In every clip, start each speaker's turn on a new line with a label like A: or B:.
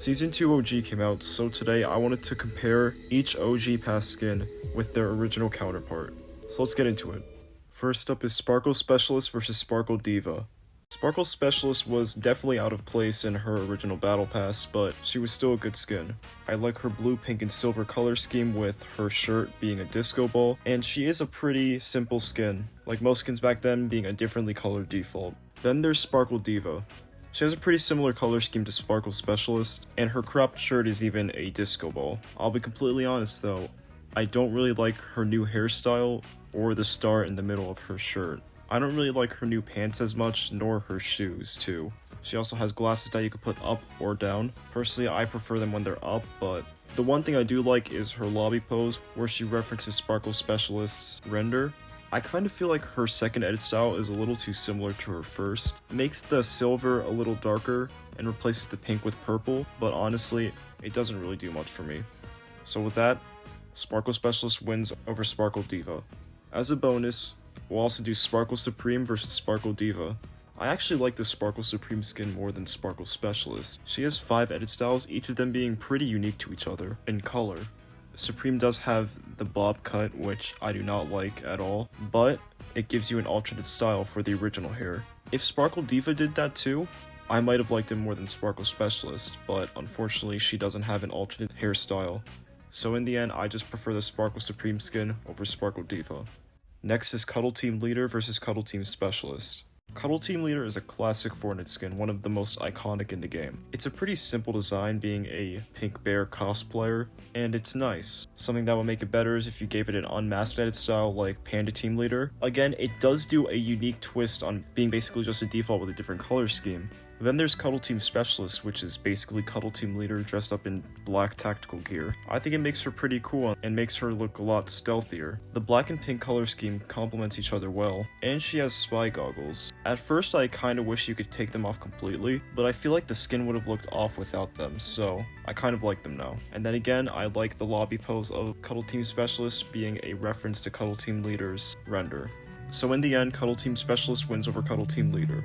A: Season 2 OG came out, so today I wanted to compare each OG pass skin with their original counterpart. So let's get into it. First up is Sparkle Specialist versus Sparkle Diva. Sparkle Specialist was definitely out of place in her original battle pass, but she was still a good skin. I like her blue, pink, and silver color scheme with her shirt being a disco ball, and she is a pretty simple skin, like most skins back then being a differently colored default. Then there's Sparkle Diva. She has a pretty similar color scheme to Sparkle Specialist, and her cropped shirt is even a disco ball. I'll be completely honest though, I don't really like her new hairstyle or the star in the middle of her shirt. I don't really like her new pants as much, nor her shoes too. She also has glasses that you can put up or down. Personally, I prefer them when they're up, but the one thing I do like is her lobby pose, where she references Sparkle Specialist's render. I kind of feel like her second edit style is a little too similar to her first. It makes the silver a little darker and replaces the pink with purple, but honestly, it doesn't really do much for me. So with that, Sparkle Specialist wins over Sparkle Diva. As a bonus, we'll also do Sparkle Supreme versus Sparkle Diva. I actually like the Sparkle Supreme skin more than Sparkle Specialist. She has 5 edit styles, each of them being pretty unique to each other in color. Supreme does have the bob cut, which I do not like at all, but it gives you an alternate style for the original hair. If Sparkle Diva did that too, I might have liked it more than Sparkle Specialist, but unfortunately she doesn't have an alternate hairstyle. So in the end, I just prefer the Sparkle Supreme skin over Sparkle Diva. Next is Cuddle Team Leader versus Cuddle Team Specialist. Cuddle Team Leader is a classic Fortnite skin, one of the most iconic in the game. It's a pretty simple design, being a pink bear cosplayer, and it's nice. Something that would make it better is if you gave it an unmasked edit style like Panda Team Leader. Again, it does do a unique twist on being basically just a default with a different color scheme. Then there's Cuddle Team Specialist, which is basically Cuddle Team Leader dressed up in black tactical gear. I think it makes her pretty cool and makes her look a lot stealthier. The black and pink color scheme complements each other well, and she has spy goggles. At first I kinda wish you could take them off completely, but I feel like the skin would have looked off without them, so I kind of like them now. And then again, I like the lobby pose of Cuddle Team Specialist being a reference to Cuddle Team Leader's render. So in the end, Cuddle Team Specialist wins over Cuddle Team Leader.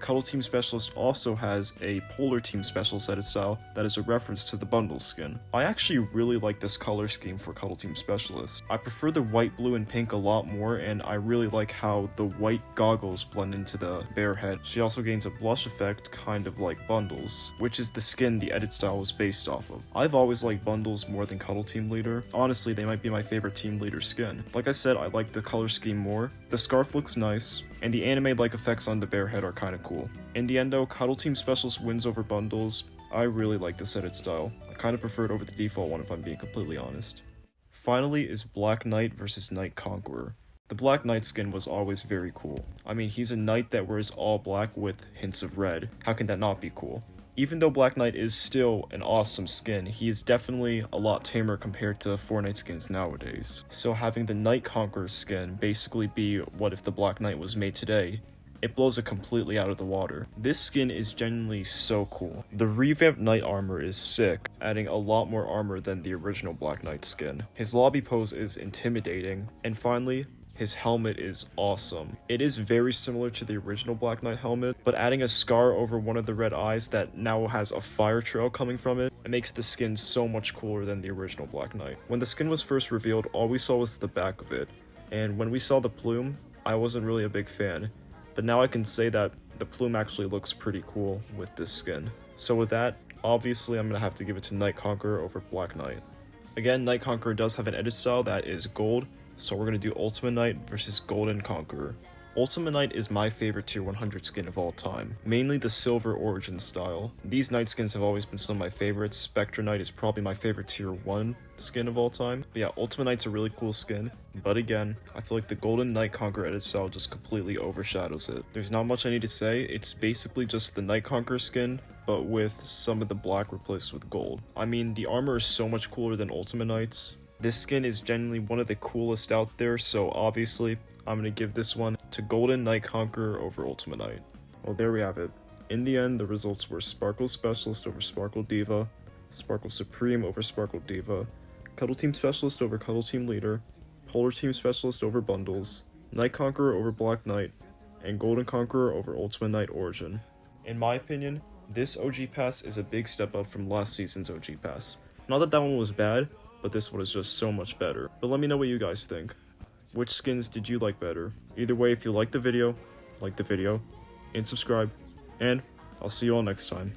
A: Cuddle Team Specialist also has a Polar Team Specialist edit style that is a reference to the bundle skin. I actually really like this color scheme for Cuddle Team Specialist. I prefer the white, blue, and pink a lot more, and I really like how the white goggles blend into the bear head. She also gains a blush effect, kind of like Bundles, which is the skin the edit style was based off of. I've always liked Bundles more than Cuddle Team Leader. Honestly, they might be my favorite Team Leader skin. Like I said, I like the color scheme more. The scarf looks nice, and the anime-like effects on the bear head are kinda cool. In the end though, Cuddle Team Specialist wins over Bundles. I really like this edit style. I kinda prefer it over the default one if I'm being completely honest. Finally is Black Knight versus Knight Conqueror. The Black Knight skin was always very cool. I mean, he's a knight that wears all black with hints of red. How can that not be cool? Even though Black Knight is still an awesome skin, he is definitely a lot tamer compared to Fortnite skins nowadays. So having the Knight Conqueror skin basically be what if the Black Knight was made today, it blows it completely out of the water. This skin is genuinely so cool. The revamped Knight armor is sick, adding a lot more armor than the original Black Knight skin. His lobby pose is intimidating, and finally, his helmet is awesome. It is very similar to the original Black Knight helmet, but adding a scar over one of the red eyes that now has a fire trail coming from it, it makes the skin so much cooler than the original Black Knight. When the skin was first revealed, all we saw was the back of it, and when we saw the plume, I wasn't really a big fan. But now I can say that the plume actually looks pretty cool with this skin. So with that, obviously I'm gonna have to give it to Knight Conqueror over Black Knight. Again, Knight Conqueror does have an edit style that is gold, so we're gonna do Ultimate Knight versus Golden Conqueror. Ultimate Knight is my favorite tier 100 skin of all time, mainly the silver origin style. These Knight skins have always been some of my favorites. Spectre Knight is probably my favorite tier 1 skin of all time. But yeah, Ultimate Knight's a really cool skin, but again, I feel like the Golden Knight Conqueror edit style just completely overshadows it. There's not much I need to say, it's basically just the Knight Conqueror skin, but with some of the black replaced with gold. I mean, the armor is so much cooler than Ultimate Knight's. This skin is genuinely one of the coolest out there, so obviously, I'm going to give this one to Golden Knight Conqueror over Ultimate Knight. Well, there we have it. In the end, the results were Sparkle Specialist over Sparkle Diva, Sparkle Supreme over Sparkle Diva, Cuddle Team Specialist over Cuddle Team Leader, Polar Team Specialist over Bundles, Knight Conqueror over Black Knight, and Golden Conqueror over Ultimate Knight Origin. In my opinion, This OG Pass is a big step up from last season's OG Pass. Not that that one was bad, but this one is just so much better. But let me know what you guys think. Which skins did you like better? Either way, if you like the video, and subscribe, and I'll see you all next time.